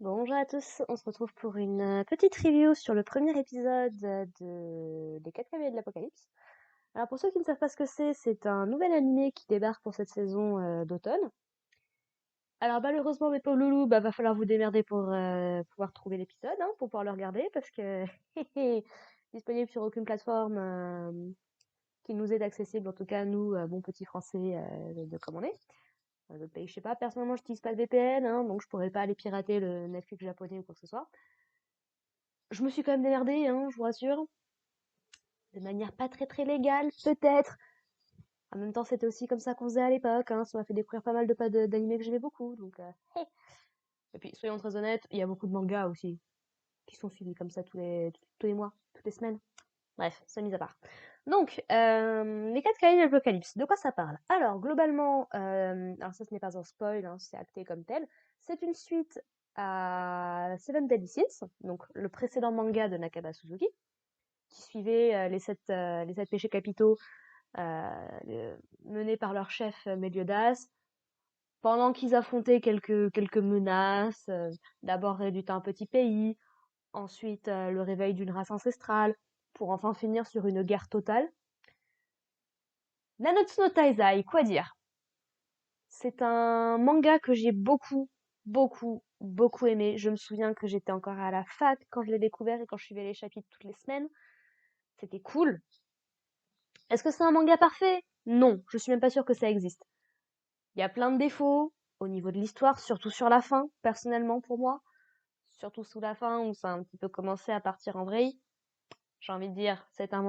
Bonjour à tous, on se retrouve pour une petite review sur le premier épisode de Les 4 cavaliers de l'Apocalypse. Alors pour ceux qui ne savent pas ce que c'est un nouvel animé qui débarque pour cette saison d'automne. Alors malheureusement mes pauvres loulous, va falloir vous démerder pour pouvoir trouver l'épisode, hein, pour pouvoir le regarder, parce que disponible sur aucune plateforme qui nous est accessible, en tout cas nous, bons petits français de comme on est. Dans d'autres pays, je sais pas, personnellement j'utilise pas de VPN, hein, donc je pourrais pas aller pirater le Netflix japonais ou quoi que ce soit. Je me suis quand même démerdée, hein, je vous rassure. De manière pas très légale, peut-être. En même temps, c'était aussi comme ça qu'on faisait à l'époque, hein. Ça m'a fait découvrir pas mal d'animés que j'aimais beaucoup, donc hey. Et puis, soyons très honnêtes, il y a beaucoup de mangas aussi, qui sont suivis comme ça tous les mois, toutes les semaines. Bref, ça mis à part. Donc, les 4 cahiers de l'Apocalypse, de quoi ça parle? Alors, globalement, alors ça ce n'est pas un spoil, hein, c'est acté comme tel, c'est une suite à Seven Deadly Sins, donc le précédent manga de Nakaba Suzuki, qui suivaient les sept péchés capitaux menés par leur chef Meliodas, pendant qu'ils affrontaient quelques menaces, d'abord réduite à un petit pays, ensuite le réveil d'une race ancestrale, pour enfin finir sur une guerre totale. Nanatsu no Taizai, quoi dire? C'est un manga que j'ai beaucoup aimé. Je me souviens que j'étais encore à la fac quand je l'ai découvert et quand je suivais les chapitres toutes les semaines. C'était cool. Est-ce que c'est un manga parfait? Non, je suis même pas sûre que ça existe. Il y a plein de défauts au niveau de l'histoire, surtout sur la fin, personnellement pour moi. Surtout sous la fin où ça a un petit peu commencé à partir en vrille. J'ai envie de dire, c'est un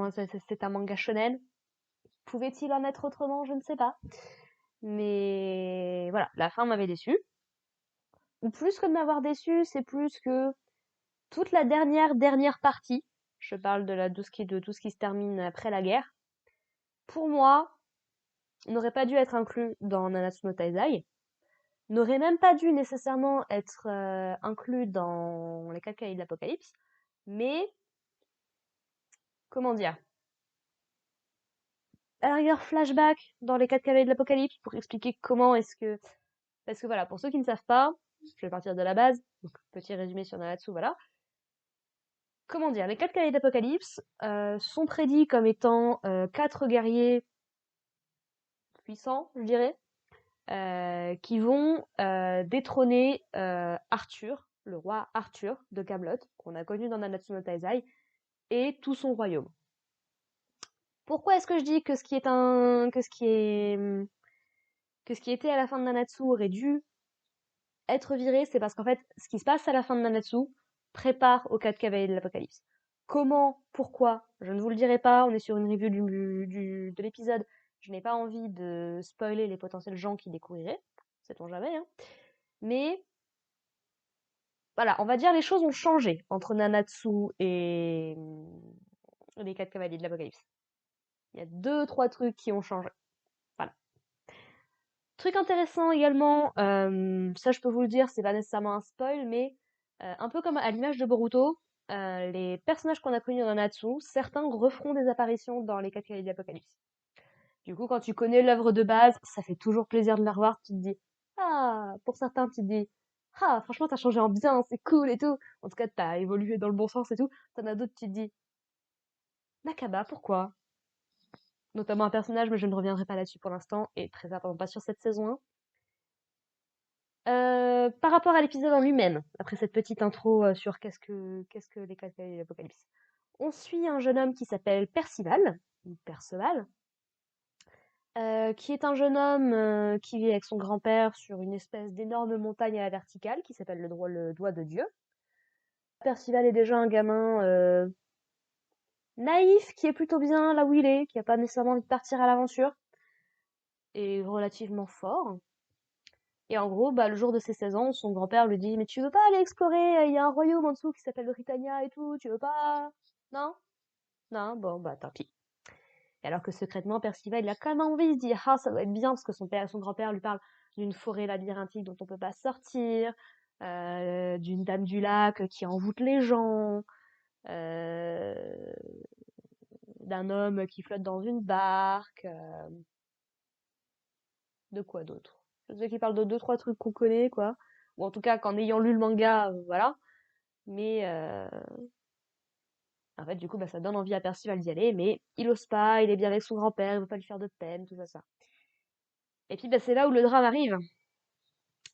manga shonen. Pouvait-il en être autrement? Je ne sais pas. Mais voilà, la fin m'avait déçu. Ou plus que de m'avoir déçu, c'est plus que toute la dernière partie, je parle de tout ce qui se termine après la guerre, pour moi, n'aurait pas dû être inclus dans Nanatsu no Taizai. N'aurait même pas dû nécessairement être inclus dans les 4 cahiers de l'Apocalypse, mais comment dire, à la rigueur flashback dans les 4 cahiers de l'Apocalypse pour expliquer comment est-ce que... Parce que voilà, pour ceux qui ne savent pas, je vais partir de la base, donc petit résumé sur Nanatsu, voilà. Comment dire, les 4 cahiers d'Apocalypse sont prédits comme étant 4 guerriers puissants, je dirais, qui vont détrôner Arthur, le roi Arthur de Camelot, qu'on a connu dans Nanatsu no Taizai, et tout son royaume. Pourquoi est-ce que je dis que ce qui était à la fin de Nanatsu aurait dû être viré? C'est parce qu'en fait, ce qui se passe à la fin de Nanatsu prépare aux 4 cavaliers de l'Apocalypse. Comment, pourquoi, je ne vous le dirai pas, on est sur une review de l'épisode, je n'ai pas envie de spoiler les potentiels gens qui découvriraient, sait-on jamais, hein. Mais voilà, on va dire les choses ont changé entre Nanatsu et les 4 cavaliers de l'Apocalypse. Il y a deux, trois trucs qui ont changé. Voilà. Truc intéressant également, ça je peux vous le dire, c'est pas nécessairement un spoil, mais un peu comme à l'image de Boruto, les personnages qu'on a connus dans Nanatsu, certains referont des apparitions dans les 4 cavaliers de l'Apocalypse. Du coup, quand tu connais l'œuvre de base, ça fait toujours plaisir de la revoir, tu te dis, ah, pour certains, tu te dis, ah, franchement, t'as changé en bien, c'est cool et tout. En tout cas, t'as évolué dans le bon sens et tout. T'en as d'autres, tu te dis, Nakaba, pourquoi? Notamment un personnage, mais je ne reviendrai pas là-dessus pour l'instant, et très certainement pas sur cette saison 1. Par rapport à l'épisode en lui-même, après cette petite intro sur qu'est-ce que les 4 cavaliers de l'Apocalypse, on suit un jeune homme qui s'appelle Percival, ou Perceval, qui est un jeune homme qui vit avec son grand-père sur une espèce d'énorme montagne à la verticale qui s'appelle le doigt de Dieu. Percival est déjà un gamin naïf, qui est plutôt bien là où il est, qui a pas nécessairement envie de partir à l'aventure, et relativement fort. Et en gros, bah, le jour de ses 16 ans, son grand-père lui dit: «Mais tu veux pas aller explorer? Il y a un royaume en dessous qui s'appelle le Britannia et tout, tu veux pas?» Non? Non? Bon, bah, tant pis. Et alors que secrètement, Percival, il a quand même envie, il se dit: «Ah, ça doit être bien», parce que son grand-père lui parle d'une forêt labyrinthique dont on peut pas sortir, d'une dame du lac qui envoûte les gens, euh, d'un homme qui flotte dans une barque, de quoi d'autre? Je sais qu'il parle de deux, trois trucs qu'on connaît, quoi. ou en tout cas qu'en ayant lu le manga, voilà. Mais en fait, du coup, bah, ça donne envie à Percival d'y aller, mais il ose pas, il est bien avec son grand-père, il veut pas lui faire de peine, tout ça, ça. Et puis, bah, c'est là où le drame arrive.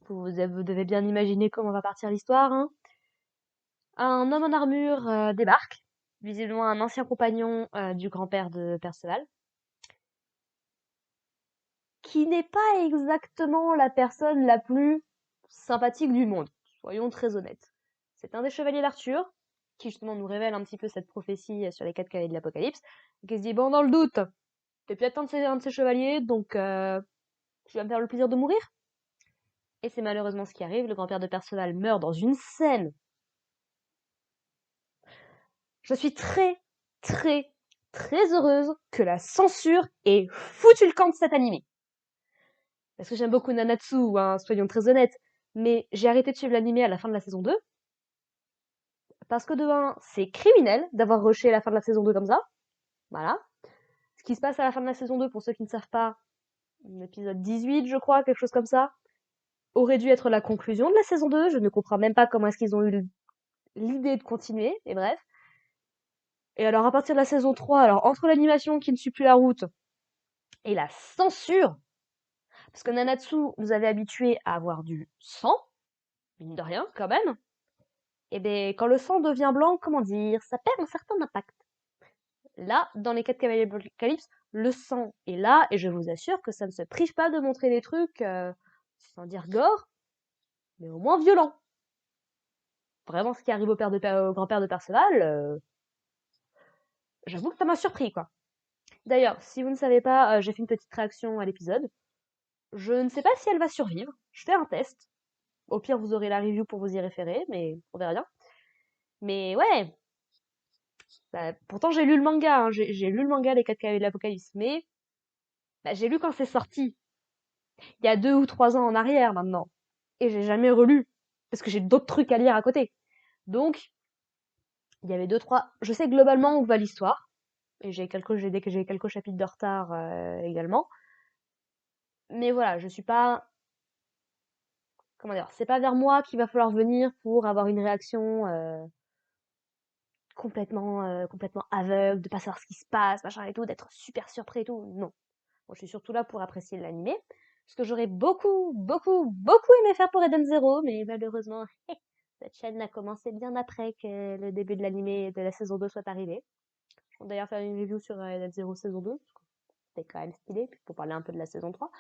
Vous devez bien imaginer comment va partir l'histoire, hein. Un homme en armure débarque, visiblement un ancien compagnon du grand-père de Perceval, qui n'est pas exactement la personne la plus sympathique du monde, soyons très honnêtes. C'est un des chevaliers d'Arthur, qui justement nous révèle un petit peu cette prophétie sur les 4 cavaliers de l'Apocalypse, et qui se dit, bon, dans le doute, t'es peut-être un de ces chevaliers, donc tu vas me faire le plaisir de mourir. Et c'est malheureusement ce qui arrive, le grand-père de Perceval meurt dans une scène. Je suis très, très, très heureuse que la censure ait foutu le camp de cet animé. Parce que j'aime beaucoup Nanatsu, hein, soyons très honnêtes, mais j'ai arrêté de suivre l'animé à la fin de la saison 2, parce que de 1, c'est criminel d'avoir rushé la fin de la saison 2 comme ça. Voilà. Ce qui se passe à la fin de la saison 2, pour ceux qui ne savent pas, l'épisode 18, je crois, quelque chose comme ça, aurait dû être la conclusion de la saison 2. Je ne comprends même pas comment est-ce qu'ils ont eu l'idée de continuer, et bref. Et alors, à partir de la saison 3, alors, entre l'animation qui ne suit plus la route, et la censure, parce que Nanatsu nous avait habitués à avoir du sang, mine de rien, quand même, et ben, quand le sang devient blanc, comment dire, ça perd un certain impact. Là, dans les 4 cavaliers de l'Apocalypse, le sang est là, et je vous assure que ça ne se prive pas de montrer des trucs, sans dire gore, mais au moins violents. Vraiment, ce qui arrive au grand-père de Perceval, j'avoue que ça m'a surpris, quoi. D'ailleurs, si vous ne savez pas, j'ai fait une petite réaction à l'épisode. Je ne sais pas si elle va survivre. Je fais un test. Au pire, vous aurez la review pour vous y référer, mais on verra bien. Mais ouais, bah, pourtant j'ai lu le manga, hein. J'ai lu le manga Les 4 cavaliers de l'Apocalypse, mais bah, j'ai lu quand c'est sorti, il y a 2 ou 3 ans en arrière maintenant. Et j'ai jamais relu, parce que j'ai d'autres trucs à lire à côté. Donc, il y avait 2, 3... Je sais globalement où va l'histoire, et j'ai quelques chapitres de retard également. Mais voilà, je suis pas... Comment dire, c'est pas vers moi qu'il va falloir venir pour avoir une réaction complètement aveugle, de pas savoir ce qui se passe, machin et tout, d'être super surpris et tout. Non. Moi, je suis surtout là pour apprécier l'animé. Ce que j'aurais beaucoup, beaucoup, beaucoup aimé faire pour Eden Zero, mais malheureusement, cette chaîne a commencé bien après que le début de l'animé de la saison 2 soit arrivé. On va d'ailleurs faire une review sur Eden Zero saison 2, parce que c'était quand même stylé, puis pour parler un peu de la saison 3.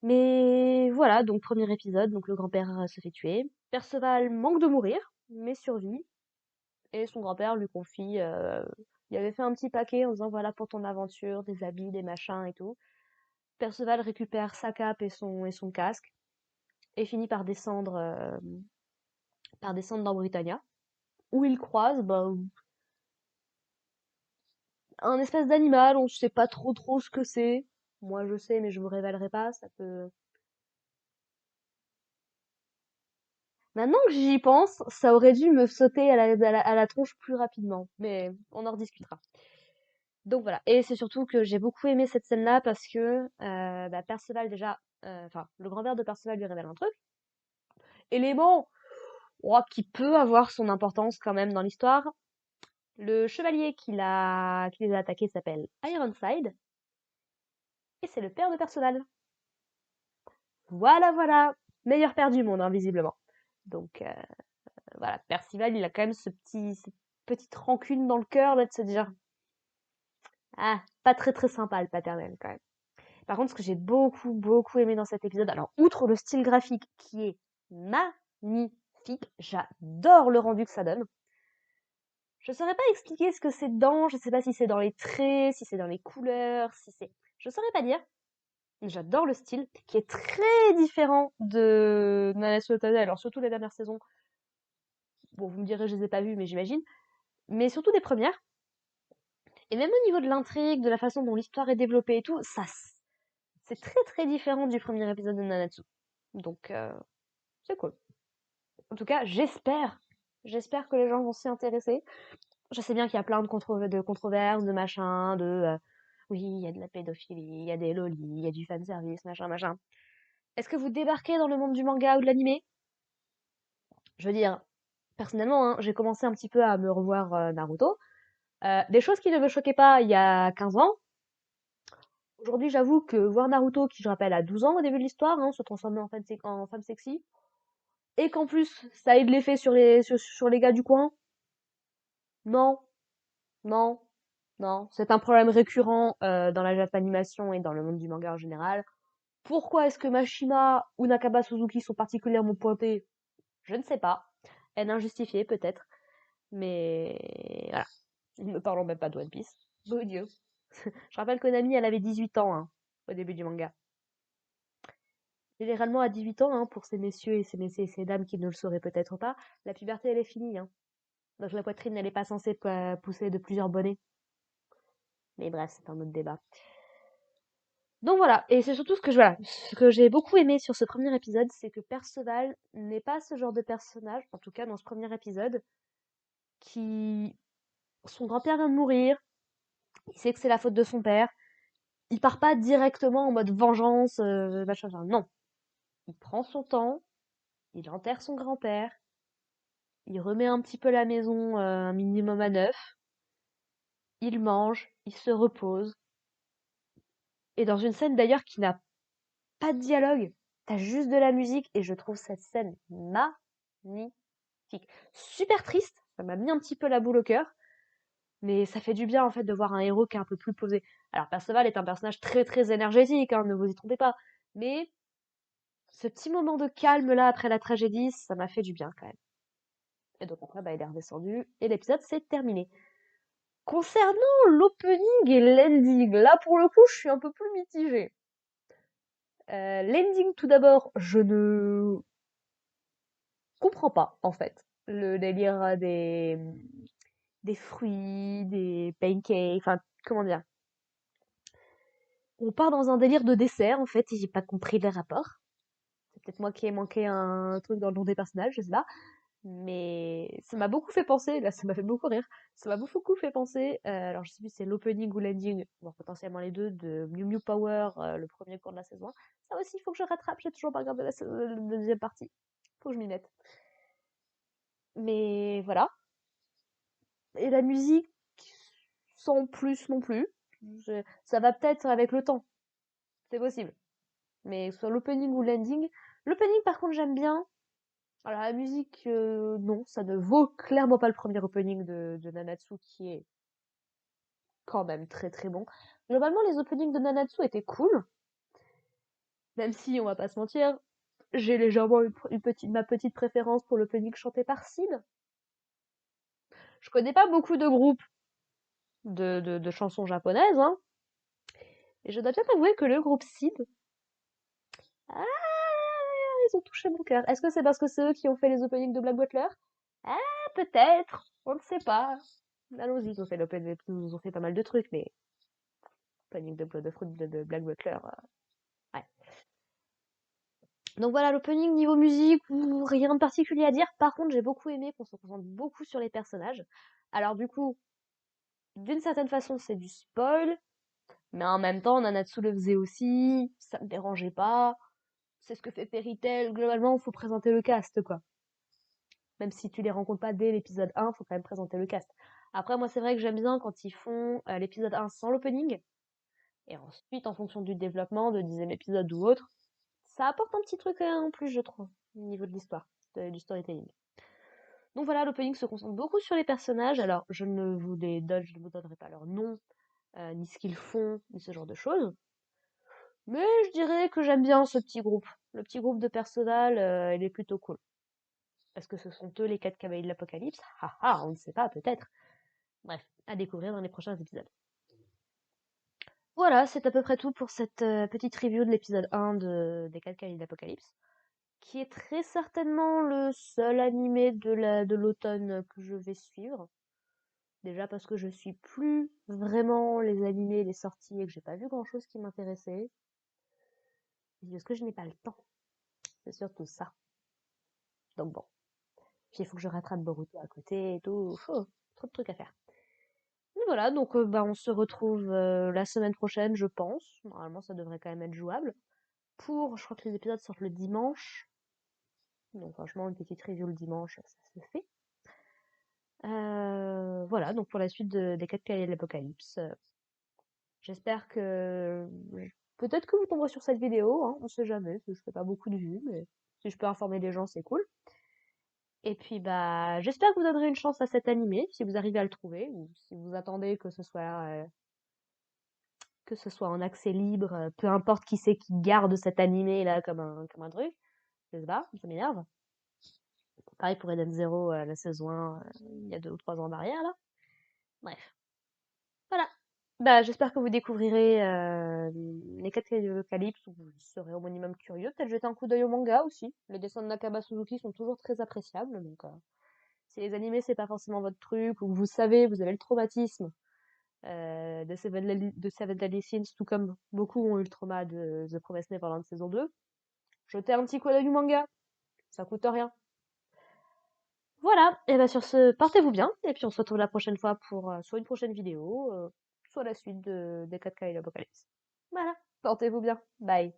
Mais voilà, donc premier épisode, donc le grand-père se fait tuer. Perceval manque de mourir, mais survit. Et son grand-père lui confie, il avait fait un petit paquet en disant voilà pour ton aventure, des habits, des machins et tout. Perceval récupère sa cape et son casque et finit par descendre dans Britannia, où il croise bah, un espèce d'animal, on ne sait pas trop ce que c'est. Moi je sais, mais je vous révélerai pas, ça peut... Maintenant que j'y pense, ça aurait dû me sauter à la tronche plus rapidement, mais on en rediscutera. Donc voilà, et c'est surtout que j'ai beaucoup aimé cette scène-là parce que bah, Perceval déjà, enfin le grand-père de Perceval lui révèle un truc, élément qui peut avoir son importance quand même dans l'histoire. Le chevalier qui les a attaqués s'appelle Ironside, et c'est le père de Perceval. Voilà, voilà, meilleur père du monde, hein, visiblement. Donc voilà, Perceval, il a quand même cette petite rancune dans le cœur là, de se dire ah, pas très sympa le paternel quand même. Par contre, ce que j'ai beaucoup aimé dans cet épisode, alors outre le style graphique qui est magnifique, j'adore le rendu que ça donne. Je saurais pas expliquer ce que c'est dedans, je sais pas si c'est dans les traits, si c'est dans les couleurs, si c'est... Je saurais pas dire. J'adore le style, qui est très différent de Nanatsu no Taizai, alors surtout les dernières saisons. Bon, vous me direz, je les ai pas vues, mais j'imagine. Mais surtout des premières. Et même au niveau de l'intrigue, de la façon dont l'histoire est développée et tout, ça, c'est très différent du premier épisode de Nanatsu. Donc, c'est cool. En tout cas, j'espère que les gens vont s'y intéresser. Je sais bien qu'il y a plein de controverses, de machins, oui, il y a de la pédophilie, il y a des lolis, il y a du fanservice, machin. Est-ce que vous débarquez dans le monde du manga ou de l'animé? Je veux dire, personnellement, hein, j'ai commencé un petit peu à me revoir Naruto. Des choses qui ne me choquaient pas il y a 15 ans. Aujourd'hui, j'avoue que voir Naruto, qui je rappelle a 12 ans au début de l'histoire, hein, se transformer en femme sexy, et qu'en plus ça ait de l'effet sur les gars du coin, non, non, non. C'est un problème récurrent dans la Japanimation et dans le monde du manga en général. Pourquoi est-ce que Mashima ou Nakaba Suzuki sont particulièrement pointés? Je ne sais pas. Haine injustifiée peut-être. Mais voilà. Ne parlons même pas de One Piece. Beau Dieu. Je rappelle que Nami, elle avait 18 ans hein, au début du manga. Généralement, à 18 ans, hein, pour ces messieurs et ces messieurs et ces dames qui ne le sauraient peut-être pas, la puberté, elle est finie. Hein. Donc la poitrine, elle n'est pas censée pousser de plusieurs bonnets. Mais bref, c'est un autre débat. Donc voilà, et c'est surtout ce que j'ai beaucoup aimé sur ce premier épisode, c'est que Perceval n'est pas ce genre de personnage, en tout cas dans ce premier épisode, qui son grand-père vient de mourir, il sait que c'est la faute de son père, il part pas directement en mode vengeance, machin, machin. Non, il prend son temps, il enterre son grand-père, il remet un petit peu la maison un minimum à neuf, il mange, il se repose, et dans une scène d'ailleurs qui n'a pas de dialogue, t'as juste de la musique, et je trouve cette scène magnifique. Super triste, ça m'a mis un petit peu la boule au cœur, mais ça fait du bien en fait de voir un héros qui est un peu plus posé. Alors Perceval est un personnage très très énergétique, hein, ne vous y trompez pas, mais ce petit moment de calme là après la tragédie, ça m'a fait du bien quand même. Et donc après, bah, il est redescendu et l'épisode s'est terminé. Concernant l'opening et l'ending, là pour le coup, je suis un peu plus mitigée. L'ending tout d'abord, je ne comprends pas en fait le délire des fruits, des pancakes, enfin comment dire. On part dans un délire de dessert en fait et j'ai pas compris le rapport. C'est peut-être moi qui ai manqué un truc dans le nom des personnages, je sais pas. Mais ça m'a beaucoup fait penser, là ça m'a fait beaucoup rire, ça m'a beaucoup fait penser, alors je sais plus si c'est l'opening ou l'ending, bon potentiellement les deux, de Mew Mew Power, le premier cours de la saison 1. Ça aussi, il faut que je rattrape, j'ai toujours pas regardé la deuxième partie. Faut que je m'y mette. Mais voilà. Et la musique, sans plus non plus. Ça va peut-être avec le temps, c'est possible. Mais soit l'opening ou l'ending. L'opening par contre j'aime bien. Alors la musique, non, ça ne vaut clairement pas le premier opening de Nanatsu qui est quand même très très bon. Globalement, les openings de Nanatsu étaient cool, même si on va pas se mentir, j'ai légèrement ma petite préférence pour l'opening chanté par Sid. Je connais pas beaucoup de groupes de chansons japonaises, hein, et je dois bien avouer que le groupe Sid, ah, ils ont touché mon cœur. Est-ce que c'est parce que c'est eux qui ont fait les openings de Black Butler? Ah, peut-être, on ne sait pas. Allons-y, ils ont fait pas mal de trucs, mais opening de Fruit de Black Butler, ouais. Donc voilà, l'opening niveau musique, rien de particulier à dire. Par contre, j'ai beaucoup aimé qu'on se concentre beaucoup sur les personnages. Alors du coup, d'une certaine façon, c'est du spoil, mais en même temps, Nanatsu le faisait aussi, ça me dérangeait pas. C'est ce que fait Fairy Tail. Globalement, il faut présenter le cast, quoi. Même si tu les rencontres pas dès l'épisode 1, faut quand même présenter le cast. Après, moi, c'est vrai que j'aime bien quand ils font l'épisode 1 sans l'opening, et ensuite, en fonction du développement, de 10e épisode ou autre, ça apporte un petit truc en plus, je trouve, au niveau de l'histoire, du storytelling. Donc voilà, l'opening se concentre beaucoup sur les personnages. Alors, je ne vous donnerai pas leur nom, ni ce qu'ils font, ni ce genre de choses. Mais je dirais que j'aime bien ce petit groupe. Le petit groupe de Perceval, il est plutôt cool. Est-ce que ce sont eux les 4 cavaliers de l'Apocalypse? Ah, on ne sait pas, peut-être. Bref, à découvrir dans les prochains épisodes. Voilà, c'est à peu près tout pour cette petite review de l'épisode 1 des 4 cavaliers de l'Apocalypse, qui est très certainement le seul animé de l'automne que je vais suivre. Déjà parce que je suis plus vraiment les animés, les sorties et que j'ai pas vu grand chose qui m'intéressait. Et parce que je n'ai pas le temps. C'est surtout ça. Donc bon. Puis il faut que je rattrape Boruto à côté et tout. Oh, trop de trucs à faire. Mais voilà, donc bah, on se retrouve la semaine prochaine, je pense. Normalement, ça devrait quand même être jouable. je crois que les épisodes sortent le dimanche. Donc franchement, une petite review le dimanche, ça se fait. Voilà, donc pour la suite des 4 cavaliers de l'Apocalypse. J'espère que... Peut-être que vous tomberez sur cette vidéo, hein, on sait jamais, parce que je fais pas beaucoup de vues, mais si je peux informer les gens, c'est cool. Et puis bah, j'espère que vous donnerez une chance à cet animé, si vous arrivez à le trouver, ou si vous attendez que ce soit en accès libre, peu importe qui c'est qui garde cet animé là comme un truc. Je sais pas, ça m'énerve. Pareil pour Eden Zero, la saison 1, il y a 2 ou 3 ans en arrière là. Bref, voilà. Bah, j'espère que vous découvrirez les 4 clés de l'Apocalypse, ou vous serez au minimum curieux. Peut-être jeter un coup d'œil au manga aussi. Les dessins de Nakaba Suzuki sont toujours très appréciables, donc si les animés c'est pas forcément votre truc, ou que vous savez, vous avez le traumatisme de Seven Deadly Sins, tout comme beaucoup ont eu le trauma de The Promised Neverland saison 2, jetez un petit coup d'œil au manga, ça coûte rien. Voilà, et bien sur ce, portez-vous bien, et puis on se retrouve la prochaine fois pour soit une prochaine vidéo, soit la suite des 4K et l'Apocalypse. Voilà, portez-vous bien, bye.